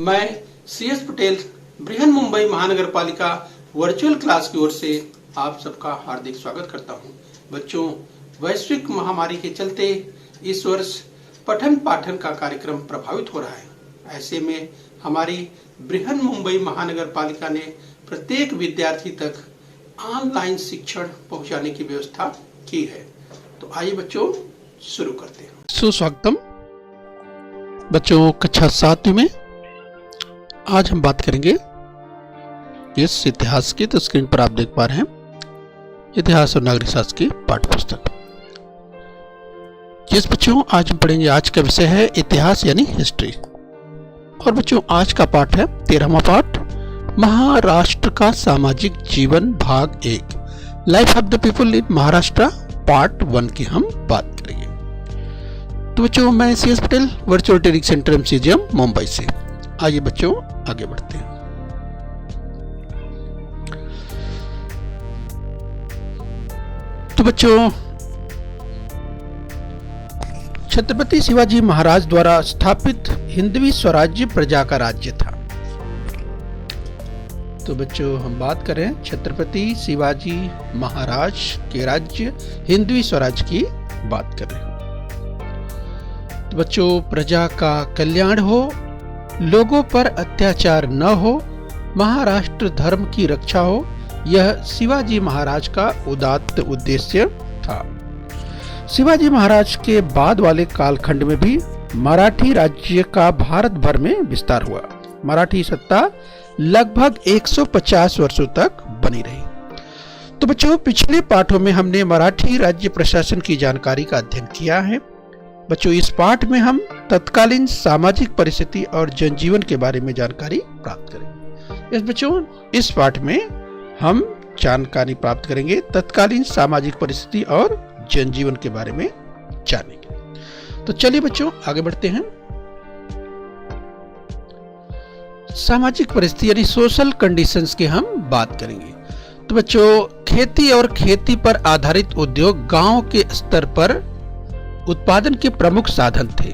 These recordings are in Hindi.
मैं CS पटेल बृहन मुंबई महानगर पालिका वर्चुअल क्लास की ओर से आप सबका हार्दिक स्वागत करता हूं। बच्चों, वैश्विक महामारी के चलते इस वर्ष पठन पाठन का कार्यक्रम प्रभावित हो रहा है। ऐसे में हमारी बृहन मुंबई महानगर पालिका ने प्रत्येक विद्यार्थी तक ऑनलाइन शिक्षण पहुंचाने की व्यवस्था की है। तो आइए बच्चों शुरू करते हैं। सुस्वागतम बच्चों, कक्षा 7 में आज हम बात करेंगे इस इतिहास की। तो स्क्रीन पर आप देख पा रहे हैं इतिहास और नागरिक शास्त्र की पाठ्य पुस्तक। जिस बच्चों आज हम पढ़ेंगे, आज का विषय है इतिहास यानी हिस्ट्री। और बच्चों आज का पाठ है 13वां पाठ, महाराष्ट्र का सामाजिक जीवन भाग 1, life of the people in Maharashtra part 1 की हम बात करेंगे। तो बच्चों मैं CS Patel virtual training centre MCGM Mumbai से। आइए बच्चों आगे बढ़ते हैं। तो बच्चों छत्रपति शिवाजी महाराज द्वारा स्थापित हिंदवी स्वराज्य प्रजा का राज्य था। तो बच्चों हम बात करें छत्रपति शिवाजी महाराज के राज्य हिंदवी स्वराज्य की बात कर रहे हैं। तो बच्चों प्रजा का कल्याण हो, लोगों पर अत्याचार न हो, महाराष्ट्र धर्म की रक्षा हो, यह शिवाजी महाराज का उदात्त उद्देश्य था। शिवाजी महाराज के बाद वाले कालखंड में भी मराठी राज्य का भारत भर में विस्तार हुआ। मराठी सत्ता लगभग 150 वर्षों तक बनी रही। तो बच्चों पिछले पाठों में हमने मराठी राज्य प्रशासन की जानकारी का अध्ययन किया है। बच्चों इस पाठ में हम तत्कालीन सामाजिक परिस्थिति और जनजीवन के बारे में जानकारी प्राप्त करेंगे। इस पाठ में हम जानकारी प्राप्त करेंगे तत्कालीन सामाजिक परिस्थिति और जनजीवन के बारे में जानेंगे। तो चलिए बच्चों आगे बढ़ते हैं। सामाजिक परिस्थिति यानी सोशल कंडीशंस की हम बात करेंगे। तो बच्चों खेती और खेती पर आधारित उद्योग गांव के स्तर पर उत्पादन के प्रमुख साधन थे।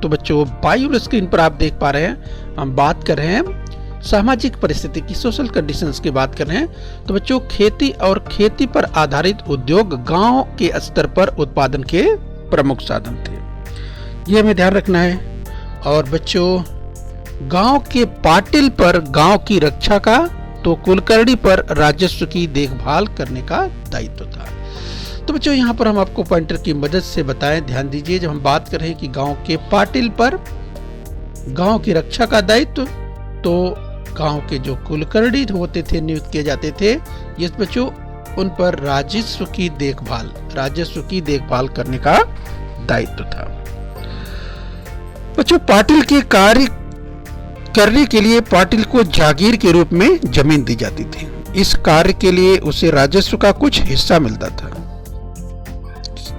तो बच्चों बायो स्क्रीन पर आप देख पा रहे हैं, हम बात कर रहे हैं सामाजिक परिस्थिति की, सोशल कंडीशंस की बात कर रहे हैं। तो बच्चों खेती और खेती पर आधारित उद्योग गांव के स्तर पर उत्पादन के प्रमुख साधन थे, ये हमें ध्यान रखना है। और बच्चों गांव के पाटिल पर गांव की रक्षा का, तो कुलकर्णी पर राजस्व की देखभाल करने का दायित्व था। तो बच्चों यहाँ पर हम आपको पॉइंटर की मदद से बताएं, ध्यान दीजिए। जब हम बात कर रहे हैं कि गांव के पाटिल पर गांव की रक्षा का दायित्व, तो गांव के जो कुलकर्णी होते थे, नियुक्त किए जाते थे, ये बच्चों उन पर राजस्व की देखभाल करने का दायित्व था। बच्चों पाटिल के कार्य करने के लिए पाटिल को जागीर के रूप में जमीन दी जाती थी। इस कार्य के लिए उसे राजस्व का कुछ हिस्सा मिलता था।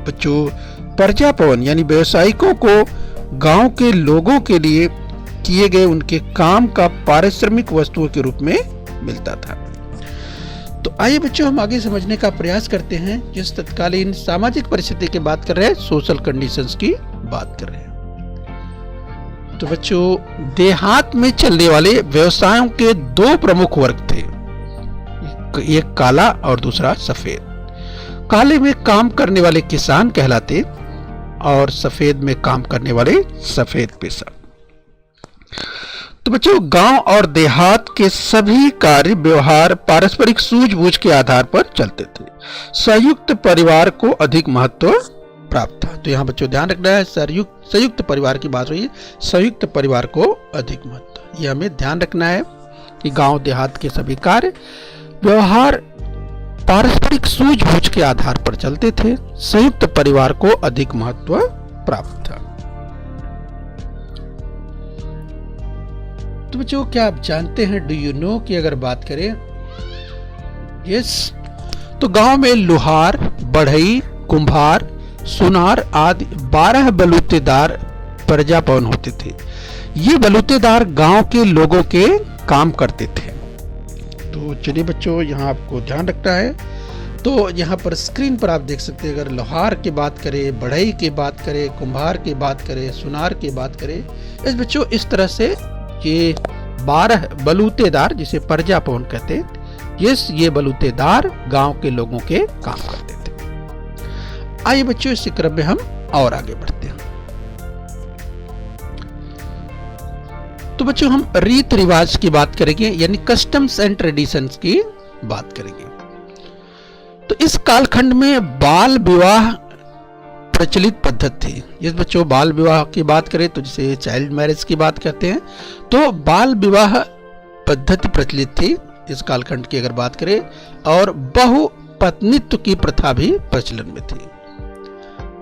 बच्चों प्रजा पवन यानी व्यवसायिकों को गांव के लोगों के लिए किए गए उनके काम का पारिश्रमिक वस्तुओं के रूप में मिलता था। तो आइए बच्चों हम आगे समझने का प्रयास करते हैं। जिस तत्कालीन सामाजिक परिस्थिति की बात कर रहे हैं, सोशल कंडीशंस की बात कर रहे हैं। तो बच्चों देहात में चलने वाले व्यवसायों के 2 प्रमुख वर्ग थे, एक काला और दूसरा सफेद। काले में काम करने वाले किसान कहलाते और सफेद में काम करने वाले सफेद पेशा। तो बच्चों गांव और देहात के सभी कार्य व्यवहार पारस्परिक सूझबूझ के आधार पर चलते थे। संयुक्त परिवार को अधिक महत्व प्राप्त था। तो यहाँ बच्चों ध्यान रखना है, संयुक्त परिवार की बात हुई, संयुक्त परिवार को अधिक महत्व, यह हमें ध्यान रखना है कि गांव देहात के सभी कार्य व्यवहार पारस्परिक सूझबूझ के आधार पर चलते थे। संयुक्त परिवार को अधिक महत्व प्राप्त था। तो बच्चों क्या आप जानते हैं, डू यू नो कि अगर बात करें तो गांव में लोहार, बढ़ई, कुंभार, सुनार आदि 12 बलूतेदार प्रजा पवन होते थे। ये बलूतेदार गांव के लोगों के काम करते थे। तो चलिए बच्चों यहाँ आपको ध्यान रखना है। तो यहाँ पर स्क्रीन पर आप देख सकते हैं, अगर लोहार की बात करें, बढ़ई की बात करें, कुंभार की बात करें, सुनार की बात करें, इस बच्चों इस तरह से ये 12 बलूतेदार, जिसे प्रजापवन कहते हैं, ये बलूतेदार गांव के लोगों के काम करते थे। आइए बच्चों, इस क्रम में हम और आगे बढ़ते हैं। तो बच्चों, हम रीति रिवाज की बात करेंगे, यानी कस्टम्स एंड ट्रेडिशंस की बात करेंगे। तो इस कालखंड में बाल विवाह प्रचलित पद्धति थी। जिस बच्चों बाल विवाह की बात करें तो जिसे चाइल्ड मैरिज की बात कहते हैं, तो बाल विवाह पद्धति प्रचलित थी इस कालखंड की अगर बात करें, और बहुपत्नित्व की प्रथा भी प्रचलन में थी।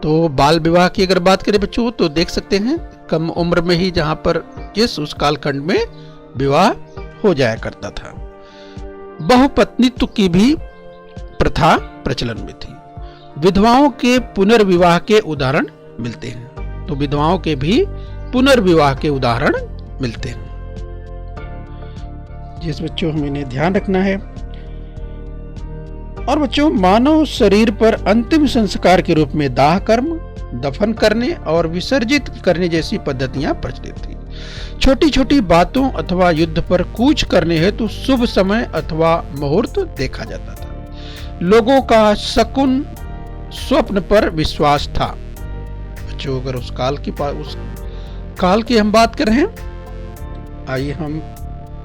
तो बाल विवाह की अगर बात करें बच्चों, तो देख सकते हैं कम उम्र में ही जहां पर उस कालखंड में विवाह हो जाया करता था। बहुपत्नित्व की भी प्रथा प्रचलन में थी। विधवाओं के पुनर्विवाह के उदाहरण मिलते हैं। तो विधवाओं के भी पुनर्विवाह के उदाहरण मिलते हैं, जिस बच्चों हमें इन्हें ध्यान रखना है। और बच्चों, मानव शरीर पर अंतिम संस्कार के रूप में दाह कर्म, दफन करने और विसर्जित करने जैसी पद्धतियां प्रचलित थी। छोटी छोटी बातों अथवा युद्ध पर कूच करने हेतु शुभ समय अथवा मुहूर्त देखा जाता था। लोगों का शकुन स्वप्न पर विश्वास था। बच्चों, अगर उस काल की हम बात कर रहे हैं, आइए हम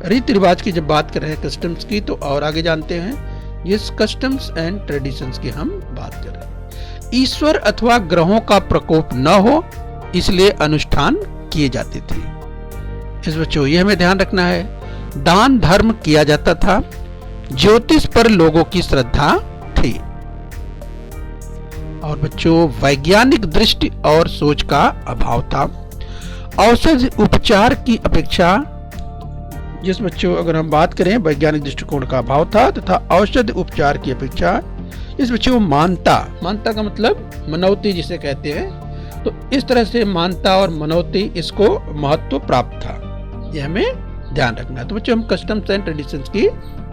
रीति रिवाज की जब बात कर रहे हैं कस्टम्स की, तो और आगे जानते हैं इस कस्टम्स एंड ट्रेडिशंस की हम बात कर रहे हैं। ईश्वर अथवा ग्रहों का प्रकोप न हो, इसलिए अनुष्ठान किए जाते थे। इस बच्चों ये हमें ध्यान रखना है। दान धर्म किया जाता था। ज्योतिष पर लोगों की श्रद्धा थी। और बच्चों, वैज्ञानिक दृष्टि और सोच का अभाव था। औषध उपचार की अपेक्षा, जिस बच्चों अगर हम बात करें वैज्ञानिक दृष्टिकोण का अभाव था तथा औषध उपचार की अपेक्षा इस बच्चों मानता का मतलब मनौती जिसे कहते हैं, तो इस तरह से मानता और मनौती इसको महत्व प्राप्त था। यह हमें ध्यान रखना है। तो बच्चों, हम कस्टम्स एंड ट्रेडिशंस की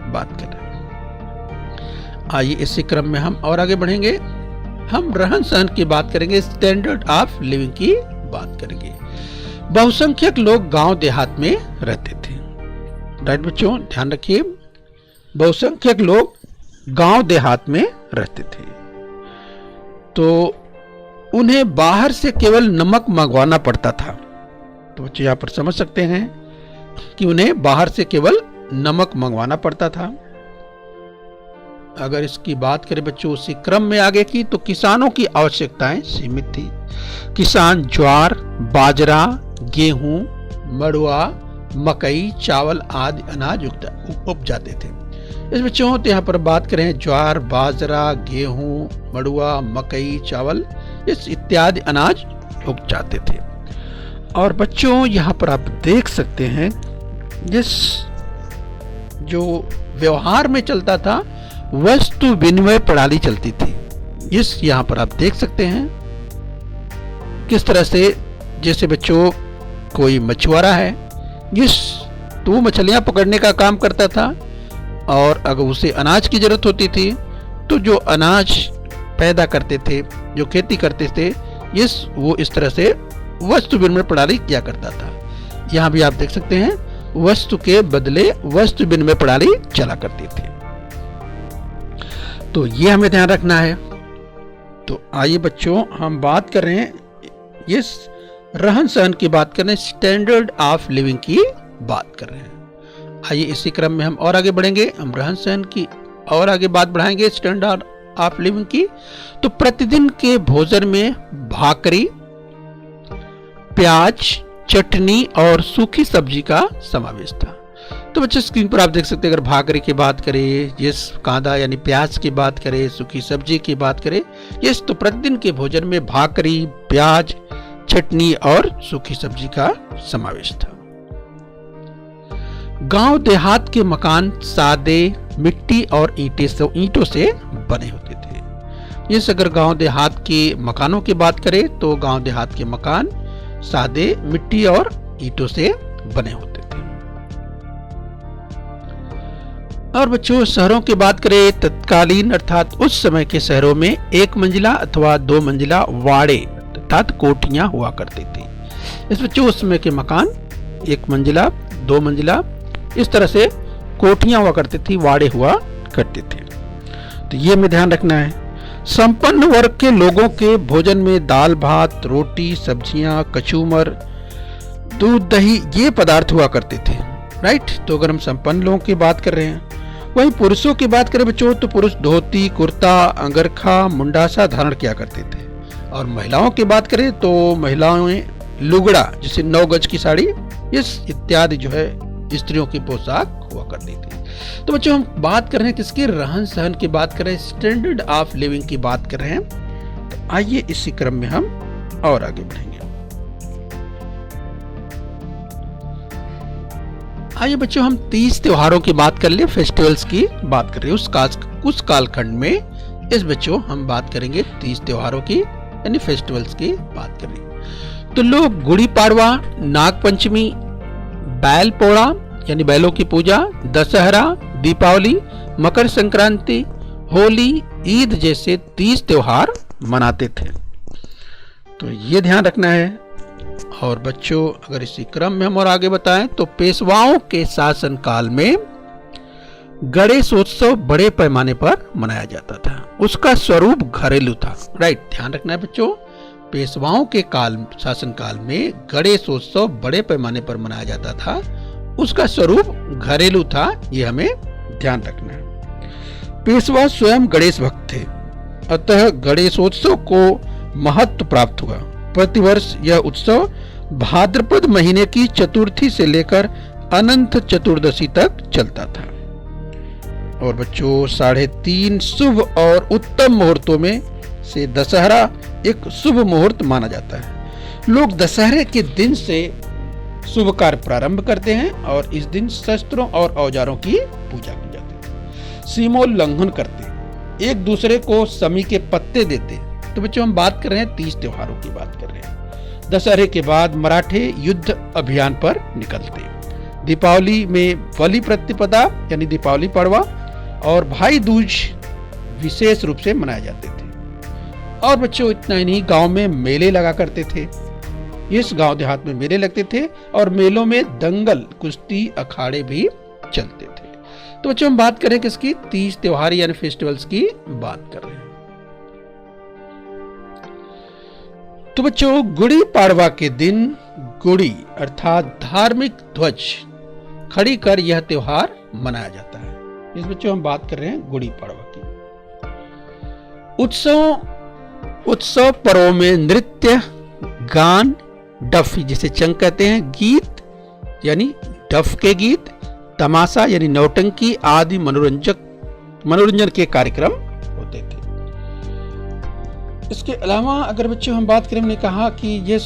बात कर रहे हैं। आइए इसी क्रम में हम और आगे बढ़ेंगे। हम रहन सहन की बात करेंगे, स्टैंडर्ड ऑफ लिविंग की बात करेंगे। बहुसंख्यक लोग गांव देहात में रहते थे। राइट बच्चों, ध्यान रखिए, बहुसंख्यक लोग गांव देहात में रहते थे। तो उन्हें बाहर से केवल नमक मंगवाना पड़ता था। तो बच्चे यहां पर समझ सकते हैं कि उन्हें बाहर से केवल नमक मंगवाना पड़ता था। अगर इसकी बात करें बच्चों उसी क्रम में आगे की, तो किसानों की आवश्यकताएं सीमित थी। किसान ज्वार, बाजरा, गेहूं, मड़ुआ, मकई, चावल आदि अनाज उपजाते थे। इस बच्चों तो यहाँ पर बात करें ज्वार, बाजरा, गेहूं, मड़ुआ, मकई, चावल इस इत्यादि अनाज उपजाते थे। और बच्चों यहाँ पर आप देख सकते हैं जिस जो व्यवहार में चलता था वस्तु विनिमय प्रणाली चलती थी। इस यहाँ पर आप देख सकते हैं किस तरह से, जैसे बच्चों कोई मछुआरा है तो वो मछलियां पकड़ने का काम करता था, और अगर उसे अनाज की जरूरत होती थी तो जो अनाज पैदा करते थे, जो खेती करते थे, वो इस तरह से वस्तु विनिमय प्रणाली किया करता था। यहाँ भी आप देख सकते हैं वस्तु के बदले वस्तु विनिमय प्रणाली चला करती थी। तो ये हमें ध्यान रखना है। तो आइए बच्चों, हम बात कर रहे हैं इस रहन सहन की बात कर रहे हैं, स्टैंडर्ड ऑफ लिविंग की बात कर रहे हैं। आइए इसी क्रम में हम और आगे बढ़ेंगे। हम रहन सहन की और आगे बात बढ़ाएंगे स्टैंडर्ड ऑफ लिविंग की। तो प्रतिदिन के भोजन में भाकरी, प्याज, चटनी और सूखी सब्जी का समावेश था। तो बच्चे स्क्रीन पर आप देख सकते हैं, अगर भाकरी की बात करें, कांदा यानी प्याज की बात करें, सूखी सब्जी की बात करें, तो प्रतिदिन के भोजन में भाकरी, प्याज, चटनी और सूखी सब्जी का समावेश था। गांव देहात के मकान सादे मिट्टी और ईंटों से बने होते थे। जैसे अगर गांव देहात के मकानों की बात करें तो गांव देहात के मकान सादे मिट्टी और ईंटों से बने होते थे। और बच्चों शहरों की बात करें, तत्कालीन अर्थात उस समय के शहरों में एक मंजिला अथवा दो मंजिला वाड़े अर्थात कोठियां हुआ करती थी। इस बच्चों उस समय के मकान एक मंजिला 2 मंजिला, इस तरह से कोठियां हुआ करती थी, वाड़े हुआ करते थे। तो ये हमें ध्यान रखना है। संपन्न वर्ग के लोगों के भोजन में दाल भात, रोटी, सब्जियां, कचूमर, दूध, दही ये पदार्थ हुआ करते थे, राइट। तो अगर हम संपन्न लोगों की बात कर रहे हैं, वहीं पुरुषों की बात करें बच्चों तो पुरुष धोती, कुर्ता, अंगरखा, मुंडासा धारण किया करते थे। और महिलाओं की बात करें तो महिलाएं लुगड़ा, जैसे 9 गज की साड़ी, इस इत्यादि जो है स्त्रियों की पोशाक हुआ करती थी। तो बच्चों हम बात कर रहे हैं किसके, रहन सहन की बात कर रहे हैं, स्टैंडर्ड ऑफ लिविंग की बात कर रहे हैं। तो आइए इसी क्रम में हम और आगे बढ़ेंगे। आइए बच्चों हम 30 त्योहारों की बात कर ले, फेस्टिवल्स की बात कर रहे हैं। उस कालखंड में इस बच्चों हम बात करेंगे 30 त्योहारों की, यानी फेस्टिवल्स की बात करेंगे। तो लोग गुड़ी पाड़वा, नाग पंचमी, बैल पोड़ा यानी बैलों की पूजा, दशहरा, दीपावली, मकर संक्रांति, होली, ईद जैसे 30 त्योहार मनाते थे। तो ये ध्यान रखना है। और बच्चों अगर इसी क्रम में हम और आगे बताएं तो पेशवाओं के शासन काल में गणेशोत्सव बड़े पैमाने पर मनाया जाता था। उसका स्वरूप घरेलू था, राइट। ध्यान रखना है बच्चों, पेशवाओं के शासन काल में गणेशोत्सव बड़े पैमाने पर मनाया जाता था, उसका स्वरूप घरेलू था, ये हमें ध्यान रखना है। पेशवा स्वयं गणेश भक्त थे, अतः गणेशोत्सव को महत्व प्राप्त हुआ। प्रतिवर्ष यह उत्सव भाद्रपद महीने की चतुर्थी से लेकर अनंत चतुर्दशी तक चलता था। और बच्चों 3.5 शुभ और उत्तम मुहूर्तों में से दशहरा एक शुभ मुहूर्त माना जाता है। लोग दशहरे के दिन से शुभ कार्य प्रारंभ करते हैं और इस दिन शस्त्रों और औजारों की पूजा की जाती है। सीमोल्लंघन करते, एक दूसरे को समी के पत्ते देते। तो बच्चों हम बात कर रहे हैं 30 त्योहारों की बात कर रहे हैं। दशहरे के बाद मराठे युद्ध अभियान पर निकलते। दीपावली में बलि प्रतिपदा यानी दीपावली पड़वा और भाई दूज विशेष रूप से मनाए जाते थे। और बच्चों इतना ही नहीं, गांव में मेले लगा करते थे। इस गांव देहात में मेले लगते थे और मेलों में दंगल, कुश्ती, अखाड़े भी चलते थे। तो बच्चों हम बात करें किसकी, 30 त्योहार यानी फेस्टिवल्स की बात कर रहे हैं। तो बच्चों गुड़ी पाड़वा के दिन गुड़ी अर्थात धार्मिक ध्वज खड़ी कर यह त्योहार मनाया जाता है। इस बच्चों हम बात कर रहे हैं गुड़ी पाड़वा की। उत्सव पर्वों में नृत्य, गान, डफ जिसे चंग कहते हैं, गीत यानी डफ के गीत, तमाशा यानी नौटंकी आदि मनोरंजन के कार्यक्रम होते थे। इसके अलावा अगर बच्चों हम बात करें, हमने कहा कि ये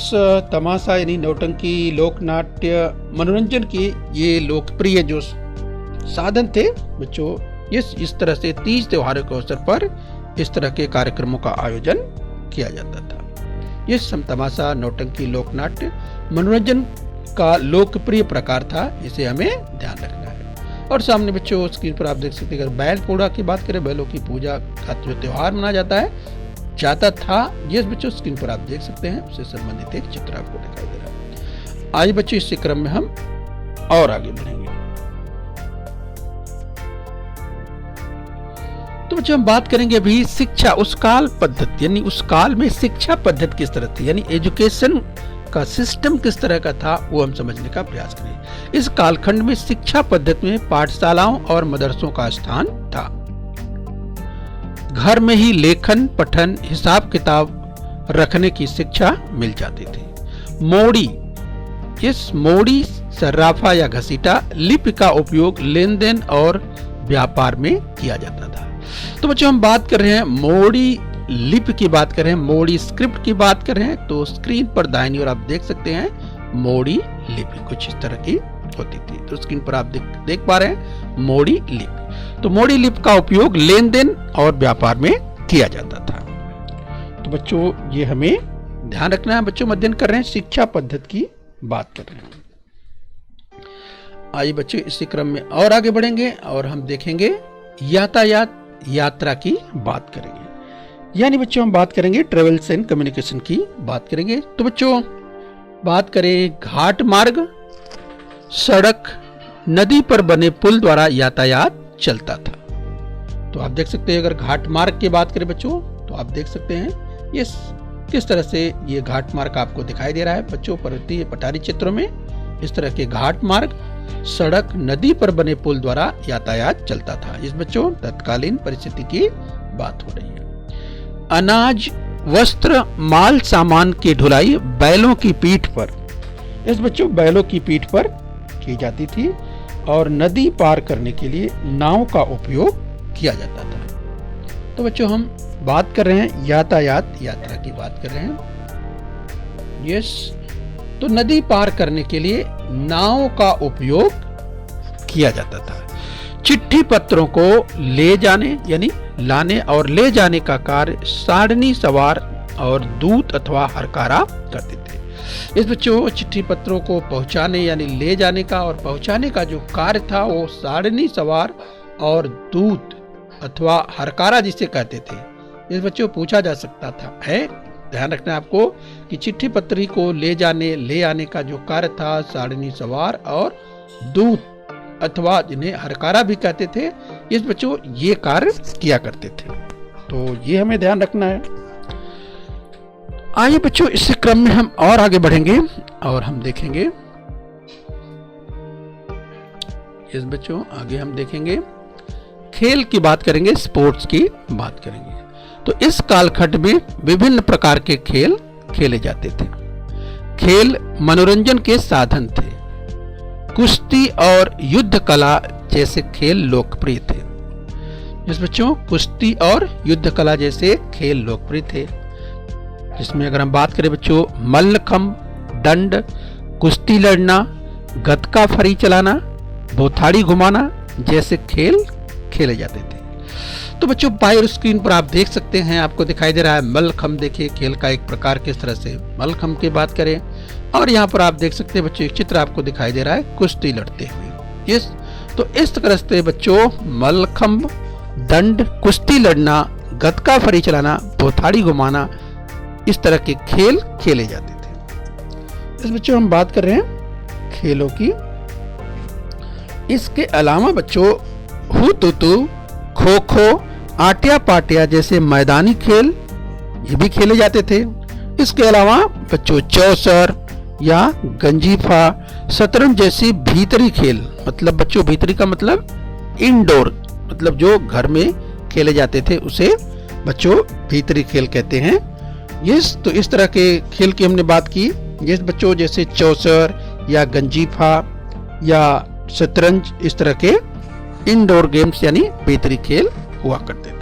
तमाशा यानी नौटंकी, लोकनाट्य, मनोरंजन के ये लोकप्रिय जो साधन थे बच्चों, इस तरह से 30 त्योहारों के अवसर पर इस तरह के कार्यक्रमों का आयोजन किया जाता था। ये तमाशा, नौटंकी, लोकनाट्य मनोरंजन का लोकप्रिय प्रकार था, इसे हमें ध्यान रखना है। और सामने बच्चों स्क्रीन पर आप देख सकते हैं, अगर बैल पोड़ा की बात करें, बैलों की पूजा का जो त्योहार मनाया जाता था, ये बच्चों स्क्रीन पर आप देख सकते हैं, उससे संबंधित एक चित्र आपको दिखाई दे रहा है। आइए बच्चों इसी क्रम में हम और आगे बढ़ेंगे। तो बच्चों हम बात करेंगे अभी शिक्षा, उस काल पद्धति यानी उस काल में शिक्षा पद्धति किस तरह थी, यानी एजुकेशन का सिस्टम किस तरह का था, वो हम समझने का प्रयास करें। इस कालखंड में शिक्षा पद्धति में पाठशालाओं और मदरसों का स्थान था। घर में ही लेखन, पठन, हिसाब किताब रखने की शिक्षा मिल जाती थी। मोड़ी सर्राफा या घसीटा लिपि का उपयोग लेन देन और व्यापार में किया जाता था। तो बच्चों हम बात कर रहे हैं मोड़ी लिपि की बात कर रहे हैं, मोड़ी स्क्रिप्ट की बात कर रहे हैं। तो स्क्रीन पर दाहिनी ओर आप देख सकते हैं मोड़ी लिपि कुछ इस तरह की होती थी। तो स्क्रीन पर आप देख पा रहे हैं मोड़ी लिपि। तो मोड़ी लिपि का उपयोग लेन देन और व्यापार में किया जाता था। तो बच्चों ये हमें ध्यान रखना है। बच्चों अध्ययन कर रहे हैं शिक्षा पद्धति की बात कर रहे हैं। आइए बच्चों इसी क्रम में और आगे बढ़ेंगे और हम देखेंगे यातायात यात्रा की बात करेंगे, यानी बच्चों हम बात करेंगे ट्रेवल्स एंड कम्युनिकेशन की बात करेंगे। तो बच्चों बात करें घाट मार्ग सड़क, नदी पर बने पुल द्वारा यातायात चलता था। तो आप देख सकते हैं, अगर घाट मार्ग की बात करें बच्चों, तो आप देख सकते हैं ये किस तरह से ये घाट मार्ग आपको दिखाई दे रहा है बच्चों। पर्वतीय पठारी क्षेत्रों में इस तरह के घाट मार्ग, सड़क, नदी पर बने पुल द्वारा यातायात चलता था। इस बच्चों तत्कालीन परिस्थिति की बात हो रही है। अनाज, वस्त्र, माल सामान की ढुलाई बैलों की पीठ पर, इस बच्चों बैलों की पीठ पर की जाती थी और नदी पार करने के लिए नाव का उपयोग किया जाता था। तो बच्चों हम बात कर रहे हैं यातायात, यात्रा की बात कर रहे हैं। यस, तो नदी पार करने के लिए नाव का उपयोग किया जाता था। चिट्ठी पत्रों को ले जाने यानी लाने और ले जाने का कार्य सारणी सवार और दूत अथवा हरकारा करते थे। इस बच्चों चिट्ठी पत्रों को पहुंचाने यानी ले जाने का और पहुंचाने का जो कार्य था वो सारणी सवार और दूत अथवा हरकारा जिसे कहते थे। इस बच्चों पूछा जा सकता था, है ध्यान रखना आपको कि चिट्ठी पत्री को ले जाने ले आने का जो कार्य था सारणी सवार और दूत अथवा जिन्हें हरकारा भी कहते थे, इस बच्चों ये कार्य किया करते थे। तो ये हमें ध्यान रखना है। आइए बच्चों इस क्रम में हम और आगे बढ़ेंगे और हम देखेंगे, इस बच्चों आगे हम देखेंगे खेल की बात करेंगे, स्पोर्ट्स की बात करेंगे। तो इस कालखंड में विभिन्न प्रकार के खेल खेले जाते थे। खेल मनोरंजन के साधन थे। कुश्ती और युद्ध कला जैसे खेल लोकप्रिय थे। इस बच्चों कुश्ती और युद्ध कला जैसे खेल लोकप्रिय थे, जिसमें अगर हम बात करें बच्चों मल्लखंभ, दंड, कुश्ती लड़ना, गतका फरी चलाना, बोथाड़ी घुमाना जैसे खेल खेले जाते थे। तो बच्चों बाहर स्क्रीन पर आप देख सकते हैं, आपको दिखाई दे रहा है मल्लखंभ। देखिए खेल का एक प्रकार किस तरह से मल्लखंभ की बात करें, और यहाँ पर आप देख सकते हैं बच्चों एक चित्र आपको दिखाई दे रहा है कुश्ती लड़ते हुए। यस, तो इस तरह से बच्चों मल्लखंभ, दंड, कुश्ती लड़ना, गतका फरी चलाना, बोथाड़ी घुमाना, इस तरह के खेल खेले जाते थे। इस बच्चों हम बात कर रहे हैं खेलों की। इसके अलावा बच्चों हुतुतु, खो खो, आट्या पाट्या जैसे मैदानी खेल ये भी खेले जाते थे। इसके अलावा बच्चों चौसर या गंजीफा, शतरंज जैसी भीतरी खेल, मतलब बच्चों भीतरी का मतलब इंडोर, मतलब जो घर में खेले जाते थे उसे बच्चों भीतरी खेल कहते हैं। यस, तो इस तरह के खेल की हमने बात की। यस बच्चों, जैसे चौसर या गंजीफा या शतरंज, इस तरह के इंडोर गेम्स यानी भीतरी खेल हुआ करते थे।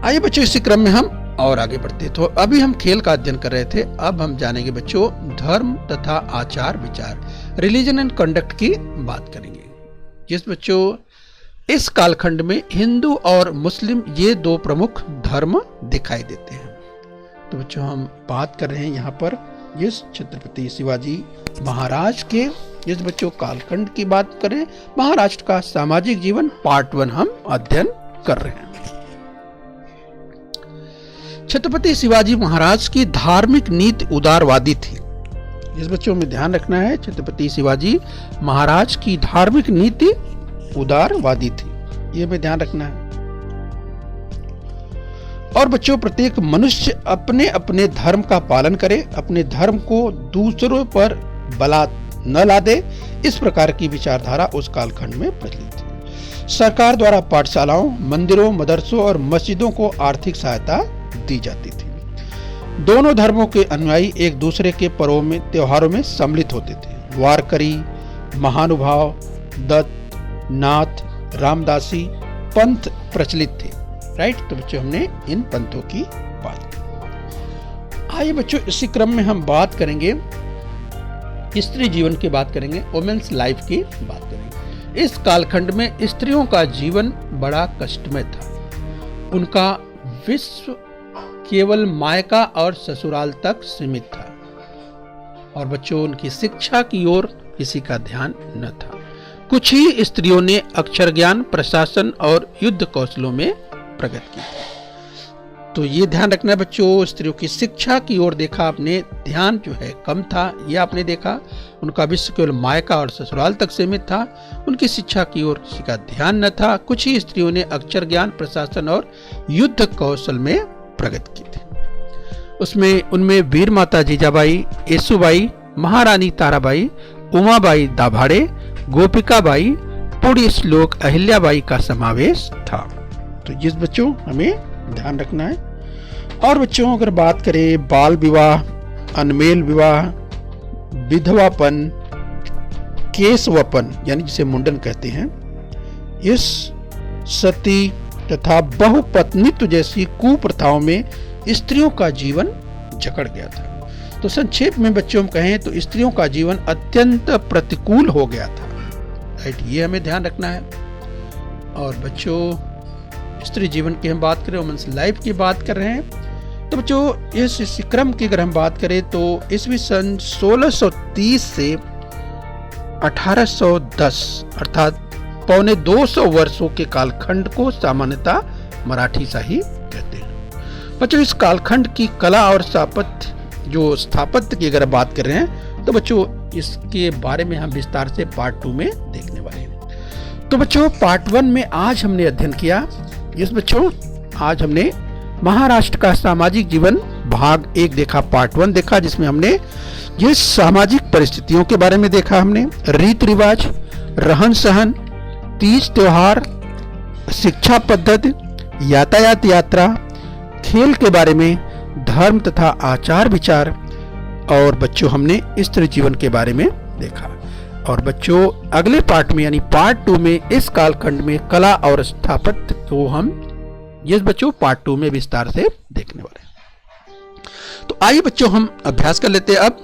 आइए बच्चों इसी क्रम में हम और आगे बढ़ते। तो अभी हम खेल का अध्ययन कर रहे थे, अब हम जानेंगे बच्चों धर्म तथा आचार विचार, रिलीजन एंड कंडक्ट की बात करेंगे। जिस बच्चों इस कालखंड में हिंदू और मुस्लिम ये दो प्रमुख धर्म दिखाई देते हैं। तो बच्चों हम बात कर रहे हैं यहाँ पर इस छत्रपति शिवाजी महाराज के, जिस बच्चों कालखंड की बात करें, महाराष्ट्र का सामाजिक जीवन पार्ट 1 हम अध्ययन कर रहे हैं। छत्रपति शिवाजी महाराज की धार्मिक नीति उदारवादी थी। इस बच्चों में ध्यान रखना है, छत्रपति शिवाजी महाराज की धार्मिक नीति उदारवादी थी, ये में ध्यान रखना है। और बच्चों प्रत्येक मनुष्य अपने अपने धर्म का पालन करे, अपने धर्म को दूसरों पर बला न लादे, इस प्रकार की विचारधारा उस कालखंड में प्रचलित थी। सरकार द्वारा पाठशालाओं, मंदिरों, मदरसों और मस्जिदों को आर्थिक सहायता दी जाती थी। दोनों धर्मों के अनुयायी एक दूसरे के पर्वों में, त्योहारों में सम्मिलित होते थे। वारकरी, महानुभाव, दत्त, नाथ, रामदासी पंथ प्रचलित थे। राइट, तो बच्चों हमने इन पंथों की बात की। आइए बच्चों इसी क्रम में हम बात करेंगे स्त्री जीवन की बात करेंगे, वुमेन्स लाइफ की बात करेंगे। इस कालखंड में स्त्रियों का जीवन बड़ा कष्टमय था। उनका विश्व केवल मायका और ससुराल तक सीमित था, और बच्चों उनकी शिक्षा की ओर किसी का ध्यान न था। कुछ ही स्त्रियों ने अक्षर ज्ञान, प्रशासन और युद्ध कौशलों में प्रगति की। तो ये ध्यान रखना है बच्चों, स्त्रियों की शिक्षा की ओर देखा आपने, ध्यान जो है कम था, ये आपने देखा। उनका विश्व केवल मायका और ससुराल तक सीमित था, उनकी शिक्षा की ओर किसी का ध्यान न था। कुछ ही स्त्रियों ने अक्षर ज्ञान, प्रशासन और युद्ध कौशल में प्रगति की थी। उनमें वीर माता जीजाबाई, येसुबाई, महारानी ताराबाई, उमाबाई दाभाड़े, गोपिकाबाई, पूर्ण श्लोक अहिल्याबाई का समावेश था। तो ये बच्चों हमें ध्यान रखना है। और बच्चों अगर बात करें बाल विवाह, अनमेल विवाह, विधवापन, केशवपन यानी जिसे मुंडन कहते हैं, इस सती तथा बहुपत्नित्व जैसी कुप्रथाओं में स्त्रियों का जीवन जकड़ गया था। तो संक्षेप में बच्चों हम कहें तो स्त्रियों का जीवन अत्यंत प्रतिकूल हो गया था। राइट, ये हमें ध्यान रखना है। और बच्चों स्त्री जीवन की हम बात करें, वुमेन्स लाइफ की बात कर रहे हैं। तो बच्चों इस क्रम की अगर हम बात करें तो ईस्वी सन 1630 से 1810 अर्थात पौने 200 वर्षों के कालखंड को सामान्यतः मराठी शाही कहते हैं। बच्चों इस कालखंड की कला और स्थापत्य की अगर बात कर रहे हैं तो बच्चों इसके बारे में हम विस्तार से पार्ट 2 में देखने वाले हैं। तो बच्चों पार्ट 1 में आज हमने अध्ययन किया, आज हमने महाराष्ट्र का सामाजिक जीवन भाग 1 देखा, पार्ट 1 देखा, जिसमें हमने ये सामाजिक परिस्थितियों के बारे में देखा। हमने रीति रिवाज, रहन सहन, तीज त्योहार, शिक्षा पद्धति, यातायात यात्रा, खेल के बारे में, धर्म तथा आचार विचार, और बच्चों हमने स्त्री जीवन के बारे में देखा। और बच्चों अगले पार्ट में यानी पार्ट 2 में इस कालखंड में कला और स्थापत्य को हम बच्चों पार्ट 2 में विस्तार से देखने वाले हैं। तो आइए बच्चों हम अभ्यास कर लेते हैं। अब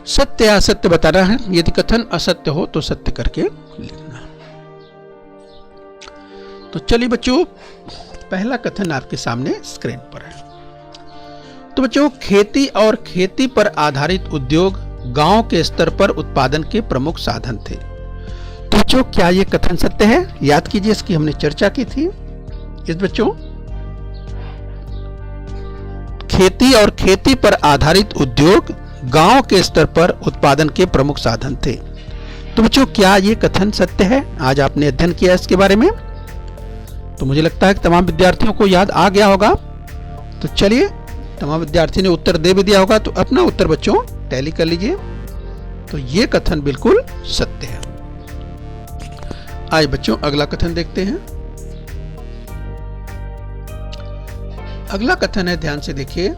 सत्य या असत्य बताना है, यदि कथन असत्य हो तो सत्य करके लिखना। तो चलिए बच्चों पहला कथन आपके सामने स्क्रीन पर है। तो बच्चों खेती और खेती पर आधारित उद्योग गांव के स्तर पर उत्पादन के प्रमुख साधन थे। तो बच्चों क्या यह कथन सत्य है? याद कीजिए, इसकी हमने चर्चा की थी। इस बच्चों खेती और खेती पर आधारित उद्योग गांव के स्तर पर उत्पादन के प्रमुख साधन थे। तो बच्चों क्या यह कथन सत्य है? आज आपने अध्ययन किया इसके बारे में, तो मुझे लगता है कि तमाम विद्यार्थियों को याद आ गया होगा। तो चलिए, तमाम विद्यार्थी ने उत्तर दे भी दिया होगा, तो अपना उत्तर बच्चों टैली कर लीजिए। तो ये कथन बिल्कुल सत्य है। आइए बच्चों अगला कथन देखते हैं। अगला कथन है, ध्यान से देखिए,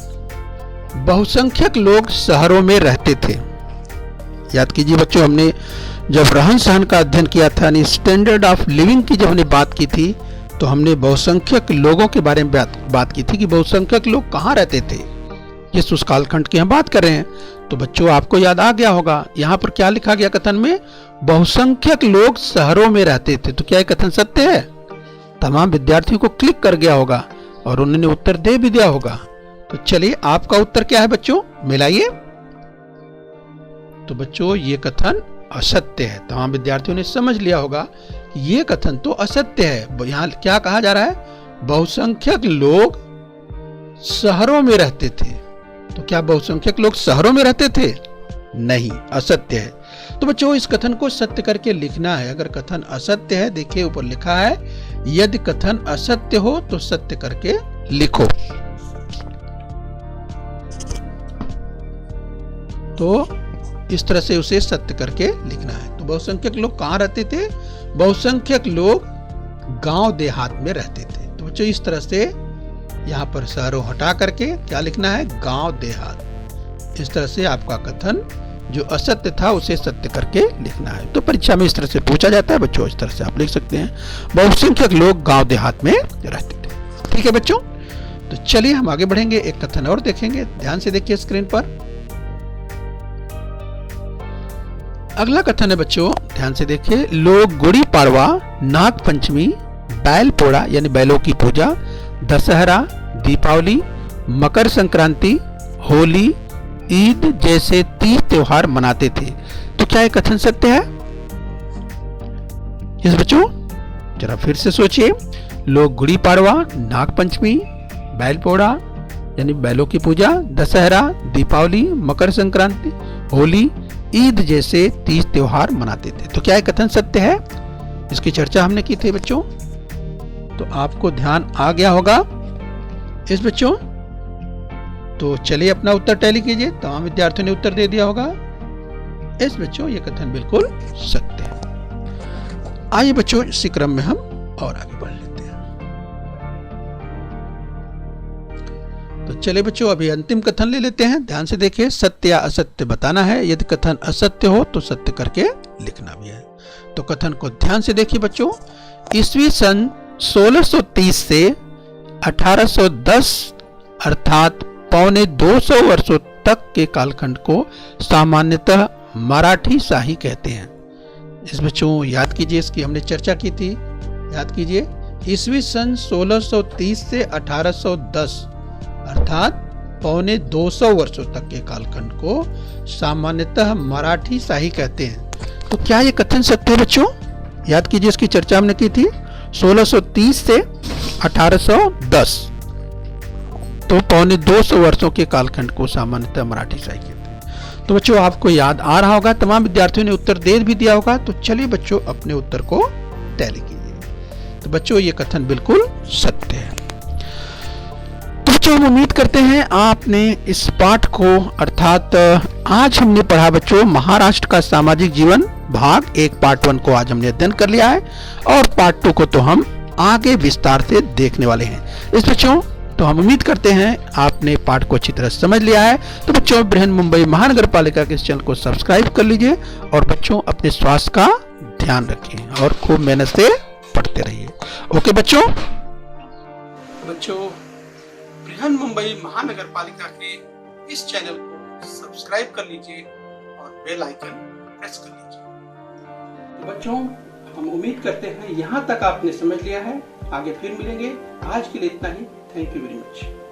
बहुसंख्यक लोग शहरों में रहते थे। याद कीजिए बच्चों, हमने जब रहन सहन का अध्ययन किया था, यानी स्टैंडर्ड ऑफ लिविंग की जब हमने बात की थी, तो हमने बहुसंख्यक लोगों के बारे में बात की थी कि बहुसंख्यक लोग कहाँ रहते थे। जिस उस कालखंड की हम बात कर रहे हैं। तो बच्चों आपको याद आ गया होगा, यहाँ पर क्या लिखा गया कथन में? बहुसंख्यक लोग शहरों में रहते थे। तो क्या यह कथन सत्य है? तमाम विद्यार्थियों को क्लिक कर गया होगा और उन्होंने उत्तर दे भी दिया होगा। तो चलिए आपका उत्तर क्या है बच्चों, मिलाइए। तो बच्चों ये कथन असत्य है। तमाम विद्यार्थियों ने समझ लिया होगा कि ये कथन तो असत्य है। यहाँ क्या कहा जा रहा है? बहुसंख्यक लोग शहरों में रहते थे। तो क्या बहुसंख्यक लोग शहरों में रहते थे? नहीं, असत्य है। तो बच्चों इस कथन को सत्य करके लिखना है। अगर कथन असत्य है, देखिए ऊपर लिखा है, यदि कथन असत्य हो तो सत्य करके लिखो। तो इस तरह से उसे सत्य करके लिखना है। तो बहुसंख्यक लोग कहाँ रहते थे? बहुसंख्यक लोग गांव देहात में रहते थे। तो बच्चों इस तरह से यहाँ पर शहरों हटा करके क्या लिखना है? गांव देहात। इस तरह से आपका कथन जो असत्य था उसे सत्य करके लिखना है। तो परीक्षा में इस तरह से पूछा जाता है बच्चों, इस तरह से आप लिख सकते हैं, बहुसंख्यक लोग गांव देहात में रहते थे। ठीक है बच्चों, तो चलिए हम आगे बढ़ेंगे, एक कथन और देखेंगे। ध्यान से देखिए स्क्रीन पर। अगला कथन है बच्चों, ध्यान से देखिए, लोग गुड़ी पाड़वा, नाग पंचमी, बैल पोड़ा यानी बैलों की पूजा, दशहरा, दीपावली, मकर संक्रांति, होली, ईद जैसे 30 त्योहार मनाते थे। तो क्या यह कथन सत्य है? इस बच्चों जरा फिर से सोचिए, लोग गुड़ी पाड़वा, नाग पंचमी, बैल पोड़ा यानी बैलों की पूजा, दशहरा, दीपावली, मकर संक्रांति, होली, ईद जैसे तीज त्योहार मनाते थे। तो क्या ये कथन सत्य है? इसकी चर्चा हमने की थी बच्चों। तो आपको ध्यान आ गया होगा इस बच्चों। तो चलिए अपना उत्तर टैली कीजिए। तमाम विद्यार्थियों ने उत्तर दे दिया होगा। इस बच्चों ये कथन बिल्कुल सत्य है। आइए बच्चों इसी क्रम में हम और आगे बढ़ लेते हैं। तो चलिए बच्चों अभी अंतिम कथन ले लेते हैं। ध्यान से देखिए, सत्य या असत्य बताना है। यदि कथन असत्य हो तो सत्य करके लिखना भी है। तो कथन को ध्यान से देखिए बच्चों। ईस्वी सन 1630 से 1810 अर्थात पौने 200 वर्षों तक के कालखंड को सामान्यतः मराठी शाही कहते हैं। इस बच्चों याद कीजिए, इसकी हमने चर्चा की थी। याद कीजिए, ईस्वी सन 1630 से 1810 अर्थात पौने 200 वर्षों तक के कालखंड को सामान्यतः मराठी शाही कहते हैं। तो क्या ये कथन सत्य है बच्चों? याद कीजिए, इसकी चर्चा हमने की थी। 1630 से 1810 तो पौने 200 वर्षों के कालखंड को सामान्यतः मराठी शाही कहते हैं। तो बच्चों आपको याद आ रहा होगा, तमाम विद्यार्थियों ने उत्तर दे भी दिया होगा। तो चलिए बच्चों अपने उत्तर को टैली कीजिए। तो बच्चों ये कथन बिल्कुल सत्य है। तो बच्चों हम उम्मीद करते हैं आपने इस पाठ को अर्थात आज हमने पढ़ा बच्चों महाराष्ट्र का सामाजिक जीवन भाग 1 पार्ट 1 को आज हमने अध्ययन कर लिया है और पार्ट 2 को तो हम आगे विस्तार से देखने वाले हैं। इस बच्चों तो हम उम्मीद करते हैं आपने पाठ को अच्छी तरह समझ लिया है। तो बच्चों बृहन मुंबई महानगर पालिका के इस चैनल को सब्सक्राइब कर लीजिए और बच्चों अपने स्वास्थ्य का ध्यान रखिए और खूब मेहनत से पढ़ते रहिए। ओके बच्चों। बच्चों बृहन मुंबई महानगर पालिका के इस चैनल को सब्सक्राइब कर लीजिए और बेल आइकन प्रेस कर लीजिए। तो बच्चों हम उम्मीद करते हैं यहाँ तक आपने समझ लिया है। आगे फिर मिलेंगे। आज के लिए इतना ही। Thank you very much.